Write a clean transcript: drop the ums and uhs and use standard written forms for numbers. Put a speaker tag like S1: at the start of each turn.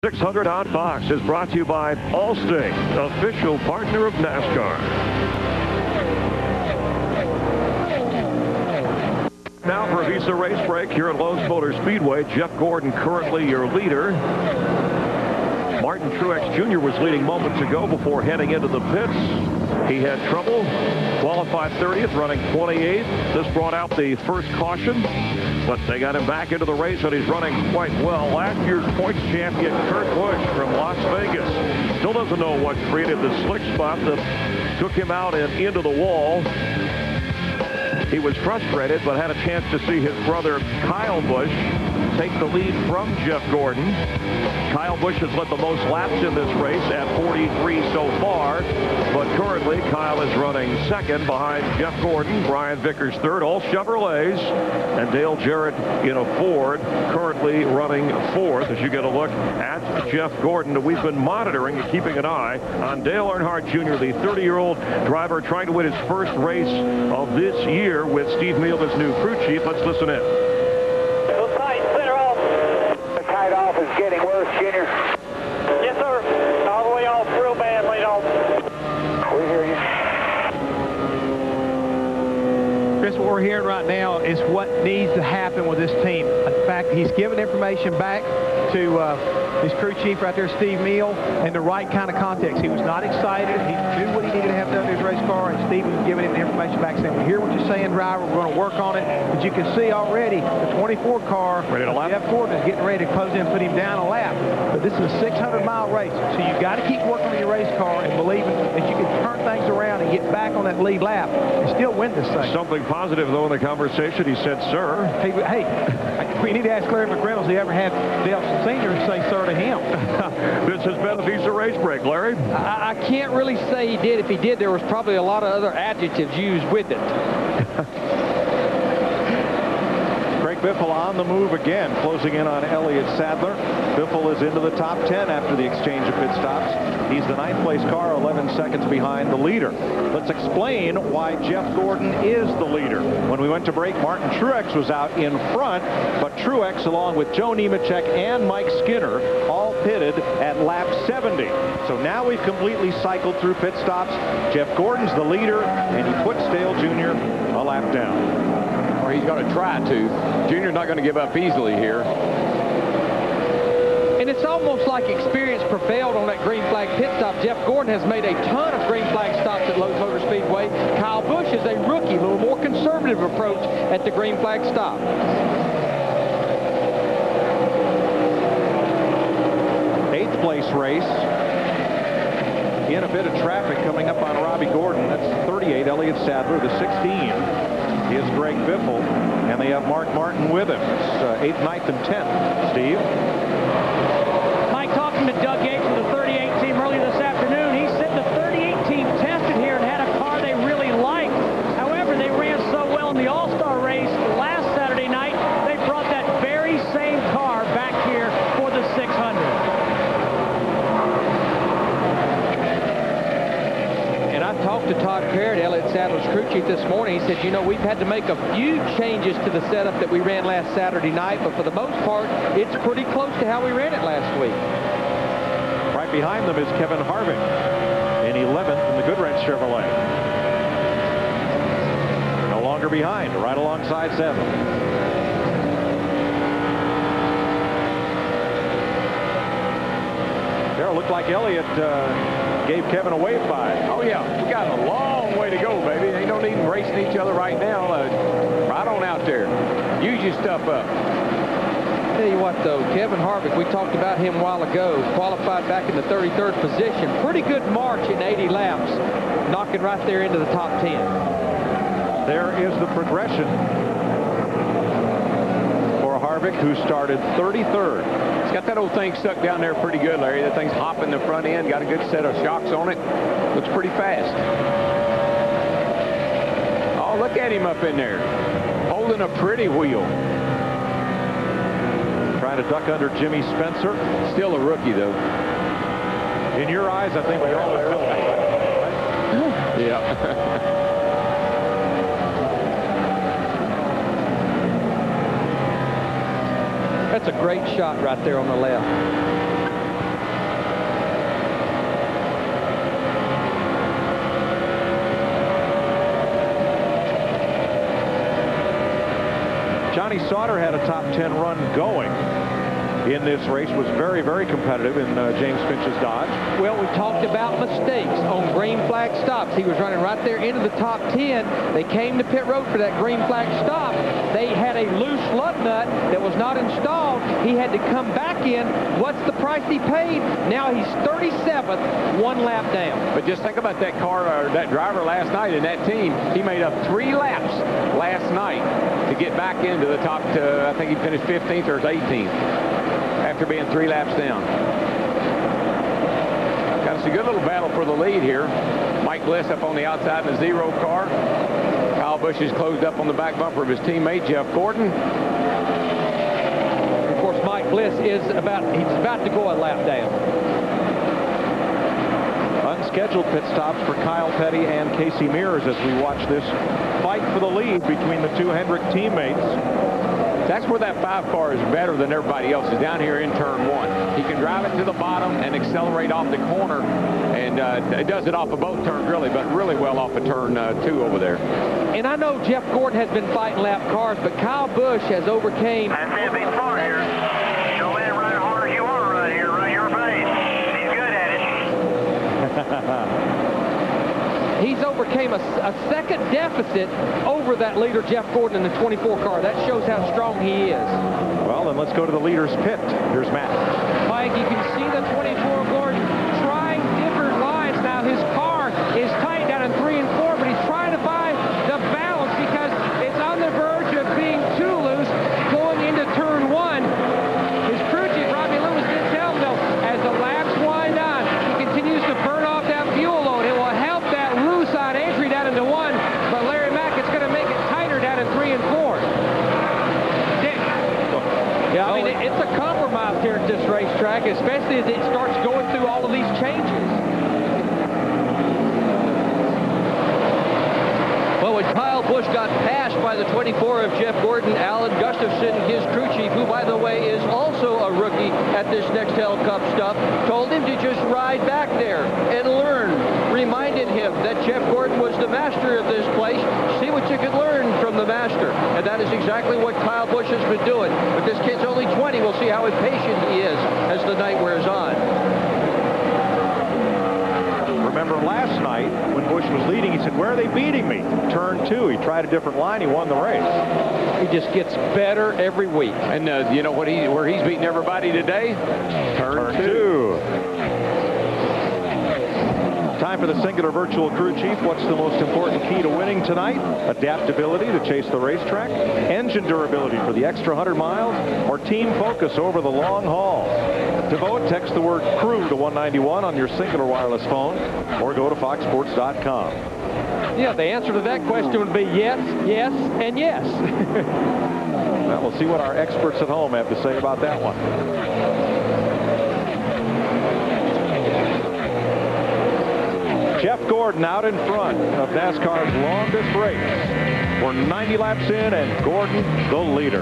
S1: 600 on Fox is brought to you by Allstate, official partner of NASCAR. Now for a Visa race break here at Lowe's Motor Speedway. Jeff Gordon currently your leader. Martin Truex Jr. was leading moments ago before heading into the pits. He had trouble. Qualified 30th, running 28th. This brought out the first caution, but they got him back into the race, and he's running quite well. Last year's points champion Kurt Busch from Las Vegas still doesn't know what created the slick spot that took him out and into the wall. He was frustrated, but had a chance to see his brother Kyle Busch take the lead from Jeff Gordon. Kyle Busch has led the most laps in this race at 43 so far, but currently Kyle is running second behind Jeff Gordon, Brian Vickers third, all Chevrolets, and Dale Jarrett in a Ford currently running fourth. As you get a look at Jeff Gordon, we've been monitoring and keeping an eye on Dale Earnhardt Jr., the 30-year-old driver trying to win his first race of this year with Steve Meal as new crew chief. Let's listen in.
S2: Getting worse, Junior.
S3: Yes, sir. All the way off, real bad, laid off.
S2: We hear you.
S4: Chris, what we're hearing right now is what needs to happen with this team. In fact, he's given information back to his crew chief right there, Steve Meal, in the right kind of context. He was not excited. He knew what he needed to have done to his race car, and Steve was giving him the information back saying, we hear what you're saying, driver. We're going to work on it. But you can see already the 24 car, Jeff Gordon, is getting ready to close in and put him down a lap. But this is a 600-mile race, so you've got to keep working on your race car and believing that you can turn things around and get back on that lead lap and still win this thing.
S1: Something positive, though, in the conversation. He said, sir.
S4: Hey, we need to ask Larry McReynolds if he ever had Dale Sr. say sir to him.
S1: This has been a Visa race break, Larry.
S5: I can't really say he did. If he did, there was probably a lot of other adjectives used with it.
S6: Greg Biffle on the move again, closing in on Elliott Sadler. Biffle is into the top 10 after the exchange of pit stops. He's the 9th place car, 11 seconds behind the leader. Let's explain why Jeff Gordon is the leader. When we went to break, Martin Truex was out in front, but Truex, along with Joe Nemechek and Mike Skinner, all pitted at lap 70. So now we've completely cycled through pit stops. Jeff Gordon's the leader, and he puts Dale Jr. a lap down.
S7: Or he's going to try to. Junior's not going to give up easily here.
S5: And it's almost like experience prevailed on that green flag pit stop. Jeff Gordon has made a ton of green flag stops at Lowe's Motor Speedway. Kyle Busch is a rookie, a little more conservative approach at the green flag stop.
S6: 8th place race. In a bit of traffic coming up on Robbie Gordon. That's 38, Elliott Sadler. The 16 is Greg Biffle, and they have Mark Martin with him. It's 8th, 9th, and 10th. Steve?
S3: Mike, talking to Doug Yates from the 38 team earlier this afternoon, he said the 38 team tested here and had a car they really liked. However, they ran so well in the All-Star race last Saturday night, they brought that very same car back here for the 600.
S5: Talked to Todd Parrott, Elliott Sadler's crew chief, this morning. He said, you know, we've had to make a few changes to the setup that we ran last Saturday night, but for the most part, it's pretty close to how we ran it last week.
S6: Right behind them is Kevin Harvick in 11th in the Goodwrench Chevrolet. No longer behind, right alongside 7th. There, it looked like Elliott gave Kevin a wave by.
S7: Oh, yeah. We got a long way to go, baby. Ain't no need in racing each other right now. Right on out there. Use your stuff up.
S5: Tell you what, though, Kevin Harvick, we talked about him a while ago, qualified back in the 33rd position. Pretty good march in 80 laps, knocking right there into the top 10.
S6: There is the progression for Harvick, who started 33rd.
S7: Got that old thing stuck down there pretty good, Larry. That thing's hopping the front end. Got a good set of shocks on it. Looks pretty fast. Oh, look at him up in there. Holding a pretty wheel.
S6: Trying to duck under Jimmy Spencer.
S7: Still a rookie, though.
S6: In your eyes, I think we all feel that.
S7: Yeah.
S5: That's a great shot right there on the left.
S6: Johnny Sauter had a top 10 run going in this race, was very, very competitive in James Finch's Dodge.
S5: Well, we talked about mistakes on green flag stops. He was running right there into the top 10. They came to pit road for that green flag stop. They had a loose lug nut that was not installed. He had to come back in. What's the price he paid? Now he's 37th, 1 lap down.
S7: But just think about that car, or that driver last night and that team. He made up 3 laps last night to get back into the top, I think he finished 15th or 18th. After being 3 laps down. Got us a good little battle for the lead here. Mike Bliss up on the outside in the 0 car. Kyle Busch is closed up on the back bumper of his teammate, Jeff Gordon.
S5: Of course, Mike Bliss he's about to go a lap down.
S6: Unscheduled pit stops for Kyle Petty and Casey Mears as we watch this fight for the lead between the 2 Hendrick teammates.
S7: That's where that 5 car is better than everybody else, is down here in turn 1. He can drive it to the bottom and accelerate off the corner, and it does it off of both turns really, but really well off of turn 2 over there.
S5: And I know Jeff Gordon has been fighting lap cars, but Kyle Busch has overcame.
S2: I said before here, go in and run as hard as you want to run here, run your pace. He's good at it.
S5: He's overcame a second deficit over that leader, Jeff Gordon, in the 24 car. That shows how strong he is.
S6: Well, then let's go to the leader's pit. Here's Matt.
S3: Mike, you can see the 24 Gordon trying different lines. Now his car is tight down in 3 and 4, but he's trying to find the balance because it's on the verge of being too loose going into turn 1. His crew chief, Robbie Lewis, did tell him, though, as the laps wind on, he continues to burn off that fuel load. It will help that loose on entry down into 1, but Larry Mack, it's going to make it tighter down in 3 and 4. Dick.
S5: Yeah, I mean, it's a compromise here at this racetrack, especially as it starts going through all of these changes.
S8: Well, when Kyle Busch got passed by the 24 of Jeff Gordon, Alan Gustafson, his crew chief, who, by the way, is also a rookie at this Nextel Cup stuff, told him to just ride back there and learn. Reminded him that Jeff Gordon was the master of this place. See what you could learn from the master. And that is exactly what Kyle Busch has been doing. But this kid's only 20. We'll see how impatient he is as the night wears on.
S6: Remember last night when Busch was leading, he said, "Where are they beating me?" Turn 2. He tried a different line. He won the race.
S5: He just gets better every week.
S7: And you know what where he's beating everybody today? Turn 2.
S6: Time for the singular virtual crew chief. What's the most important key to winning tonight? Adaptability to chase the racetrack, engine durability for the extra 100 miles, or team focus over the long haul? To vote, text the word crew to 191 on your singular wireless phone, or go to foxsports.com.
S5: Yeah, the answer to that question would be yes, yes, and yes.
S6: Well, we'll see what our experts at home have to say about that one. Jeff Gordon out in front of NASCAR's longest race. We're 90 laps in, and Gordon the leader.